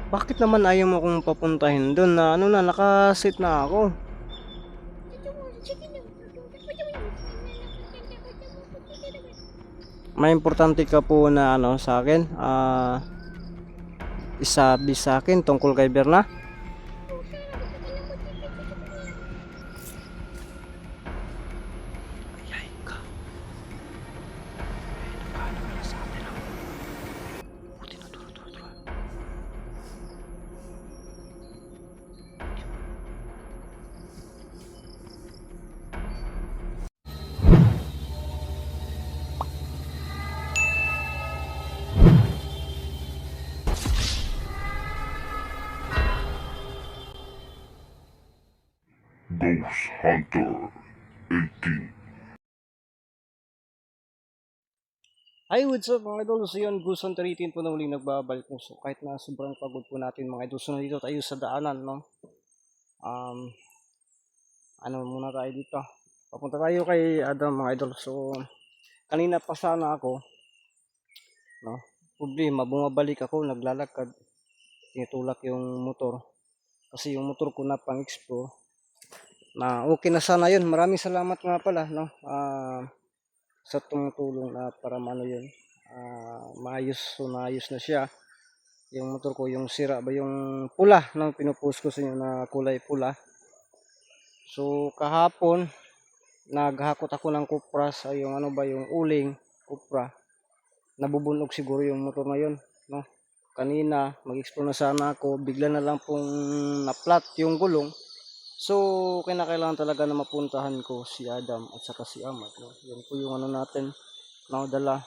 Bakit naman ayaw mo kong papuntahin doon na ano na, nakasit na ako? May importante ka po na ano sa akin, isabi sa akin tungkol kay Berna? Ghost Hunter 18. Hi, what's up mga idol? So yun, Ghost Hunter 18 po na uling nagbabalik mo. So kahit na sobrang pagod po natin mga idol, so nandito tayo sa daanan, no? Ano muna tayo dito? Papunta tayo kay Adam mga idol. So kanina pa sana ako, no? Problema, bumabalik ako, naglalakad, tinutulak yung motor. Kasi yung motor ko na pang explore, na okay na sana yun. Maraming salamat nga pala, no? Sa tumutulong na para maano yun, maayos na siya yung motor ko. Yung sira ba yung pula, no? Pinupost ko sa inyo na kulay pula. So kahapon naghakot ako ng kupra sa yung ano ba yung uling kupra, nabubunog siguro yung motor na yun, no? Kanina mag-explore na sana ako, bigla na lang pong na-flat yung gulong. So kinakailangan talaga na mapuntahan ko si Adam at saka si Amat, no? Yan po yung ano natin na dala,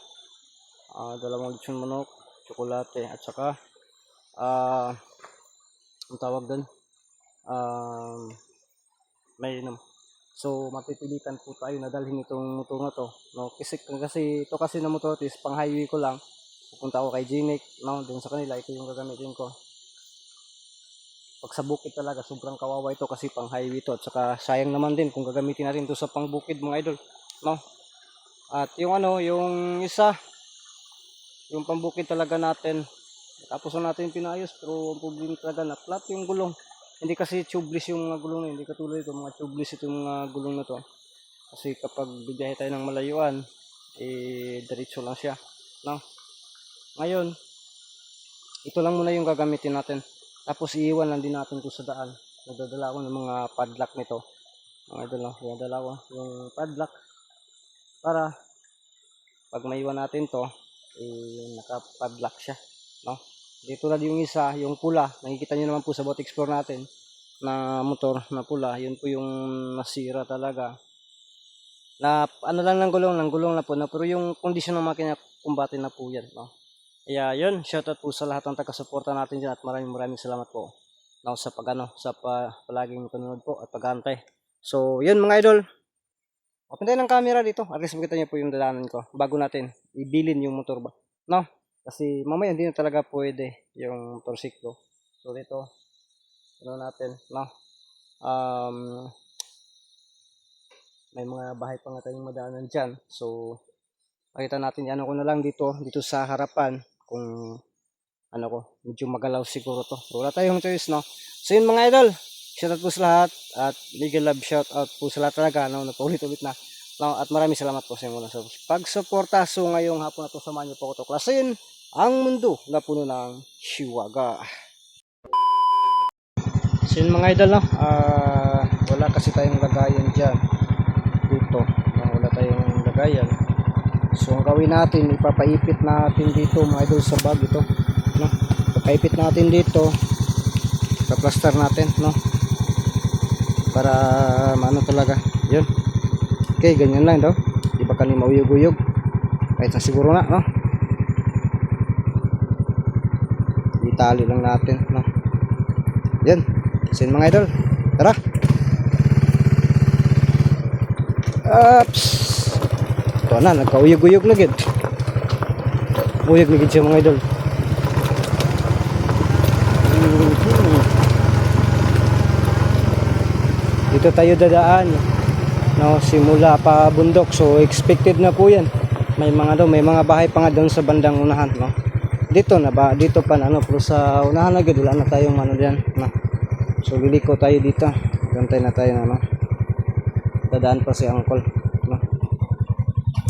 dalawang lechon manok, tsokolate at saka ang tawag doon, may inom. So mapipilitan po tayo na dalhin itong motor na to, no? Kasi ito kasi na motor is pang highway ko lang. Pupunta ako kay Ginic, no? Doon sa kanila ito yung gagamitin ko. Pag sa bukid talaga sobrang kawawa ito kasi pang highway to, at saka sayang naman din kung gagamitin natin to sa pang bukid mga idol, no? At yung ano, yung isa, yung pambukid talaga natin, tapos na natin pinayos, pero ang problema talaga na flat yung gulong. Hindi kasi tubeless yung mga gulong na, hindi katulad ito mga tubeless itong mga gulong na to. Kasi kapag bibiyahe tayo ng malayuan, diretso lang siya, no? Ngayon ito lang muna yung gagamitin natin, tapos iiwan lang din natin ito sa daan. Nagdadala ako ng mga padlock nito mga idol, no? Nagdadala ko yung padlock para pag maiwan natin to, naka-padlock siya, no? Dito na yung isa, yung pula, nakikita nyo naman po sa bot explore natin na motor na pula, yun po yung nasira talaga. Na ano lang ng gulong na po na, pero yung kondisyon ng makina kumbate na po yan, no? Kaya yun, shoutout po sa lahat ng taga-suporta natin dyan at maraming salamat po, no, sa palaging panonood po at pag-aantay. So yun mga idol, open tayo ng camera dito, at least makita nyo po yung dalanan ko bago natin ibilin yung motor ba, no? Kasi mamaya hindi na talaga pwede yung motorsiklo. So dito, ano natin, no? May mga bahay pa nga tayong madaanan dyan. So makita natin, ano ko na lang dito sa harapan, kung ano ko, medyo magalaw siguro to. So wala tayong choice, no? So yun mga idol, shoutout po sa lahat at legal love shoutout po sa lahat talaga, no? Napaulit-ulit na, no? At maraming salamat po sa inyo muna sa pagsuporta. So ngayong hapon na to, samahan niyo po ako tuklasin ang mundo na puno ng Shiwaga. So yun mga idol, no? Wala kasi tayong lagayan dyan dito, no? Wala tayong lagayan. So ang gawin natin, ipapaipit natin dito mga idol sa bag ito, no? Ipapaipit natin dito, ipaplaster natin, no? Para maano talaga, yun. Okay, ganyan lang daw, di ba kanina mauyog-uyog kahit na siguro na, no? Itali lang natin, no? Yan, sin mga idol, tara. Ups, ito na, nagkauyog-uyog na gid. Uyog na gid siya mga idol. Dito tayo dadaan, no, simula pa bundok. So expected na po yan. May mga bahay pa nga doon sa bandang unahan, no? dito na ba, dito pa na ano, pero sa unahan na gid wala na tayong ano diyan, no. So liliko tayo dito. Gantay na tayo na, no. Dadaan pa si Uncle, no.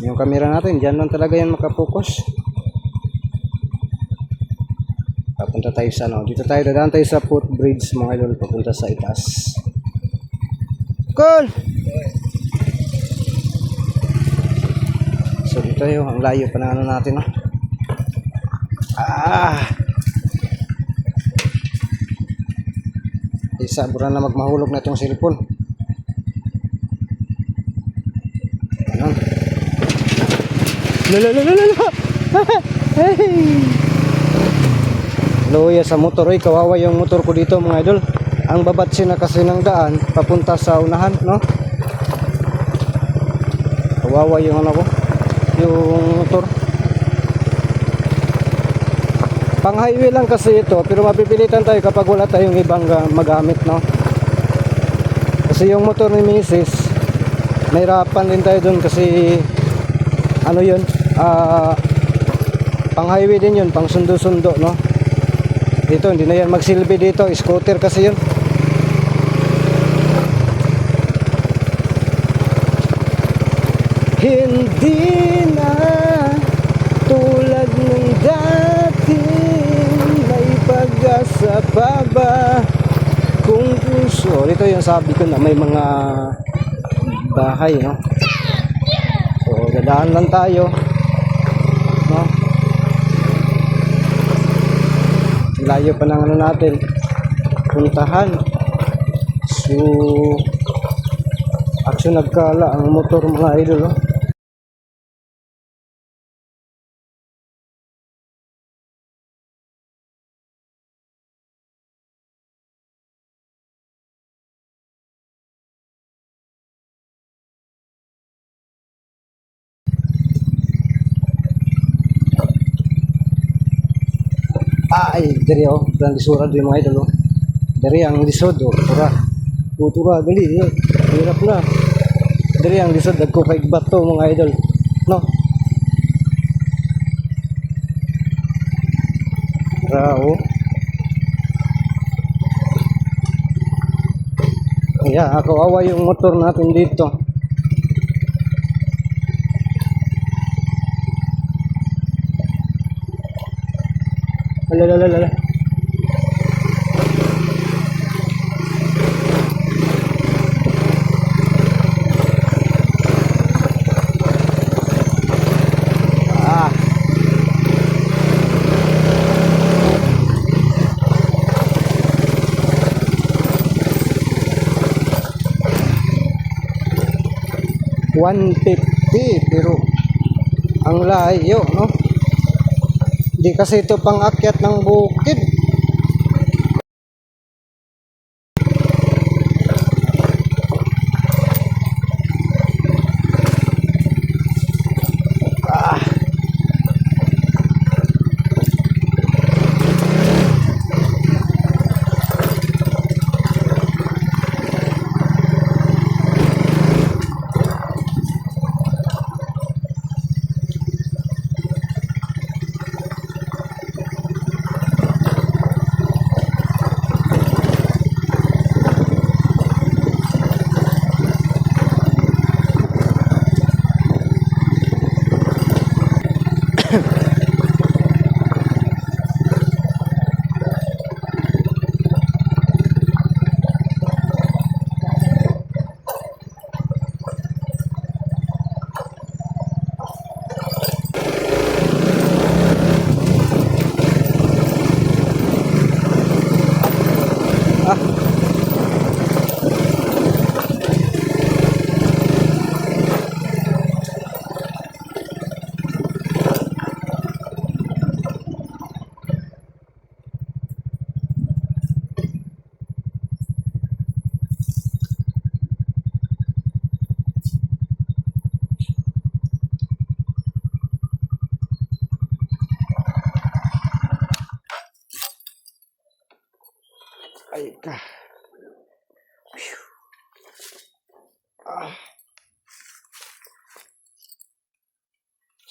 Yung camera natin diyan lang talaga yan makapokus. Papunta tayo sa ano, dito tayo dadaan tayo sa footbridge mga idol papunta sa itaas. Cool. So dito yung ang layo pa ng ano natin, no. Isa bura na magmahulog na itong cellphone. Ayan. Lala. Hey. Luya sa motor, ay kawawa yung motor ko dito mga idol. Ang babatsi na kasi ng daan papunta sa unahan, no. Kawawa yung ano ko, yung motor. Pang highway lang kasi ito, pero mapipilitan tayo kapag wala tayong ibang magamit, no. Kasi yung motor ni Mrs. nahirapan din tayo dun kasi ano yun, pang highway din yun, pang sundo-sundo, no. Dito hindi na yan magsilbi dito, scooter kasi yun. Hindi na tulad ng dati, may pag-asa pa ba kung gusto. Dito yung sabi ko na may mga bahay, no. So dadaan lang tayo, no. Layo pa ng ano natin puntahan. So action nagkala ang motor mga idol, no. Ay, diri oh, ang lisura di mga idol, oh. Diri ang lisod, oh, tura, gali, hirap na. Diri ang lisod, dagko kay bato mga idol, no. Oh. Kaya ako awa yung motor natin dito. Lala. Ah. 150 pero ang layo, no. Di kasi ito pang akyat ng bukid. Ay ka.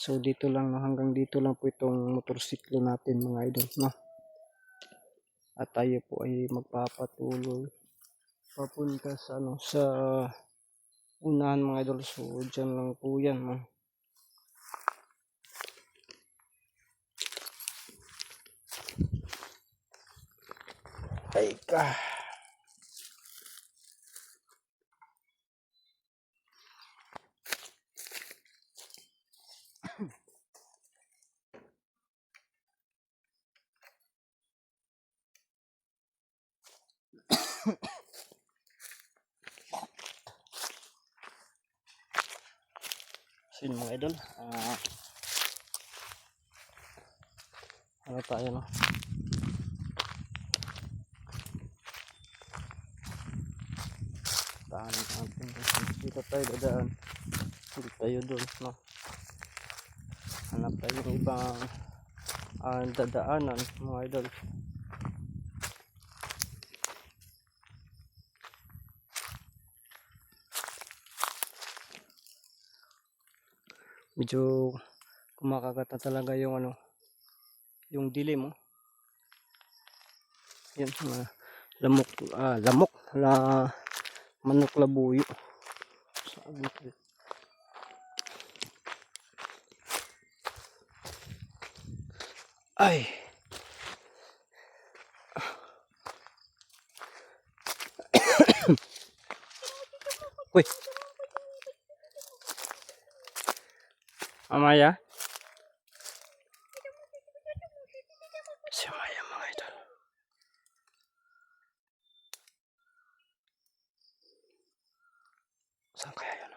So dito lang, no, hanggang dito lang po itong motorsiklo natin mga idol, no. At tayo po ay magpapatuloy papunta sa ano, sa unahan mga idol. So diyan lang po yan, no. Ay ka. So yun mga idol, ano tayo, no. Daan natin dito tayo dadaan. Hindi tayo doon, no. Hanap tayo ng ibang dadaanan mga idol. Medyo kumakagat na talaga yung ano, yung dilim, oh. Yan, mga lamok manok labuyo. Ay. Uy. Amaya. Si Amaya mga idol. Saan kaya yun?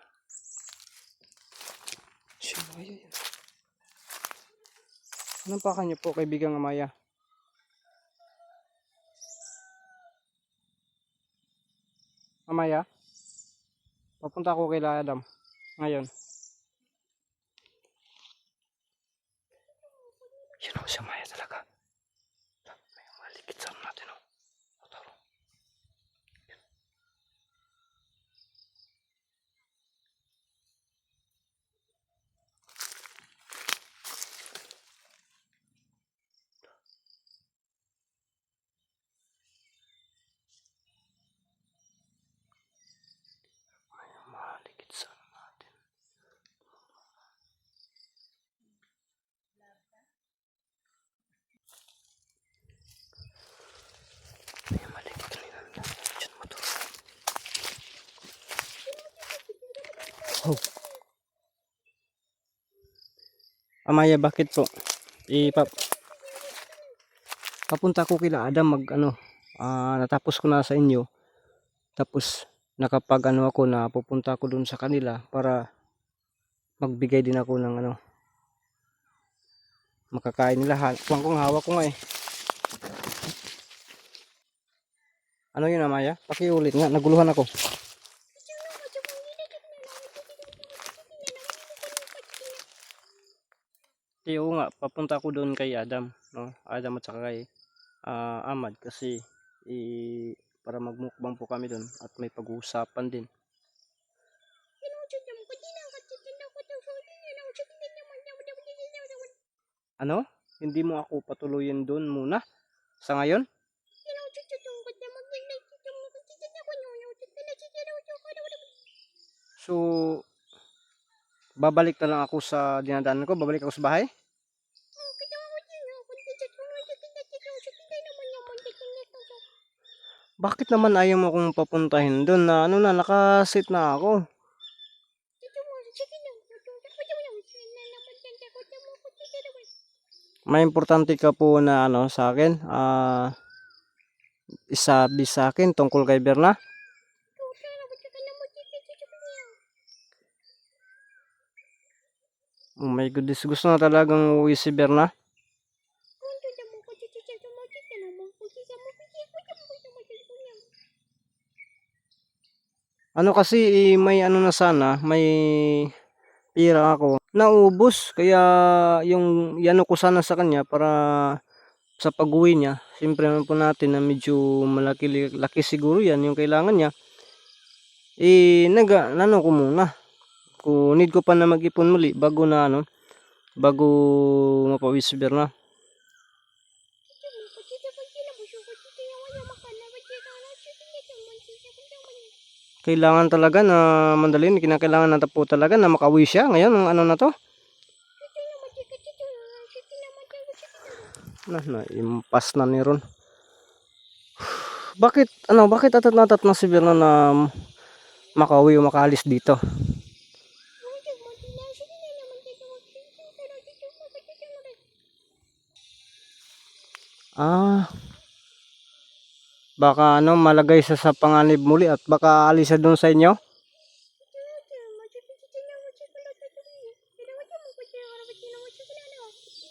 Si Amaya yun. Anong paka niyo po, kaibigang Amaya? Amaya? Papunta ako kay Adam ngayon. Yun o, si Amaya talaga. May malikit sa natin, o. Taro. May malikit sa natin. May malikit kanina. Diyan mo to. Oh. Amaya, bakit po? Papunta ko kila Adam natapos ko na sa inyo. Tapos nakapag ako na pupunta ako dun sa kanila para magbigay din ako ng makakain nila. Hawak ko nga eh. Ano yun Amaya? Pakiulit nga, naguluhan ako. Oo nga, papunta ako doon kay Adam, no? Adam at saka kay Ahmad kasi para magmukbang po kami doon at may pag-uusapan din. Ano? Hindi mo ako patuloyin doon muna sa ngayon? So, babalik na lang ako sa dinadaanan ko, babalik ako sa bahay? Bakit naman ayaw mo akong papuntahin doon na nakasit na ako? May importante ka po na sa akin, isabi sa akin tungkol kay Berna? Oh my goodness, gusto na talagang uwi si Berna? Kasi may na sana, may pira ako. Naubos, kaya yung ko sana sa kanya para sa pag-uwi niya. Siyempre naman po natin na medyo laki siguro yan yung kailangan niya. Ko muna. Need ko pa na mag-ipon muli bago na bago mapawis si Berna. Kailangan talaga na mandalin, kinakailangan natin po talaga na makauwi siya ngayon ng ano na to. Na impas na ni Ron. Bakit atat na si Berna na makauwi o makaalis dito? Ah, baka ano malagay siya sa panganib muli at baka alis siya doon sa inyo.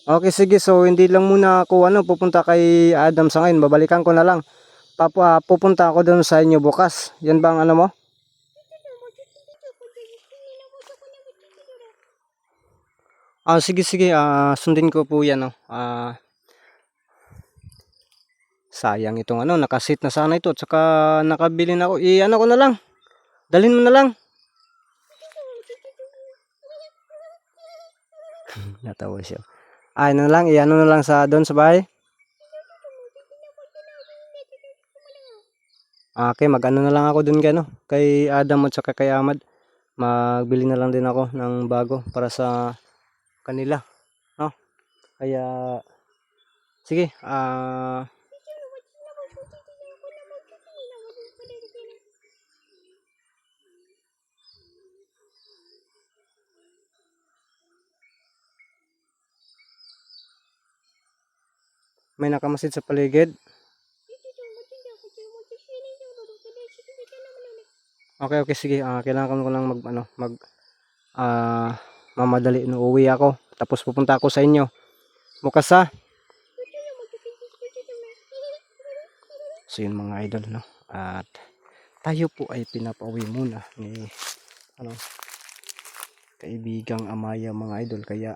Okay, sige. So hindi lang muna ako pupunta kay Adam sa ngayon. Babalikan ko na lang. Pupunta ako doon sa inyo bukas. Yan bang ano mo? Sige sige. Sundin ko po 'yan, no. Sayang itong nakasit na sana ito at saka nakabili na ako. Ano ko na lang. Dalhin mo na lang. Natawa siya. Ano na lang, ano na lang sa doon sa bahay. Okay, mag-ano na lang ako doon kay Adam at saka kay Ahmad. Magbili na lang din ako ng bago para sa kanila, no? Kaya sige, may nakamasid sa paligid. Okay, okay, sige. Kailangan ko lang mamadali no uwi ako. Tapos pupunta ako sa inyo. Bukas ha. So yun mga idol, no. At tayo po ay pinapauwi muna ni kaibigang Amaya mga idol. Kaya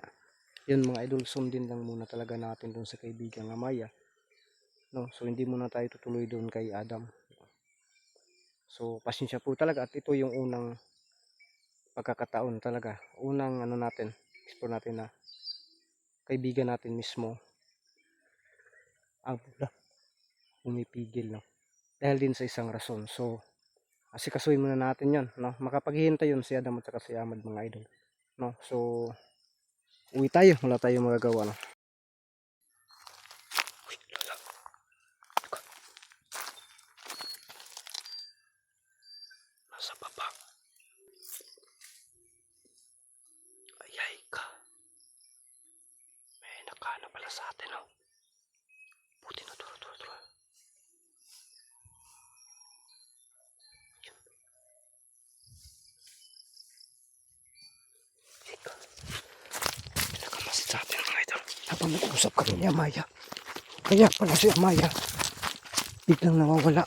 yun mga idol, sundin lang muna talaga natin doon sa kaibigang Amaya. No, so hindi muna tayo tutuloy doon kay Adam. So pasensya po talaga at ito yung unang pagkakataon talaga. Unang natin, explore natin na kaibigan natin mismo ang umipigil, no. Dahil din sa isang rason. So asikasuhin muna natin 'yon, no. Makapaghihintay 'yon si Adam at saka si Ahmad mga idol, no. So uwi tayo, wala tayong magagawa, no. Nasa baba. Ayay ka. May nakana pala sa atin, no. Buti na turo. Pinakamasid sa atin mga idol. Habang nag-usap kami ni Amaya. Kaya pala si Amaya biglang nawawala.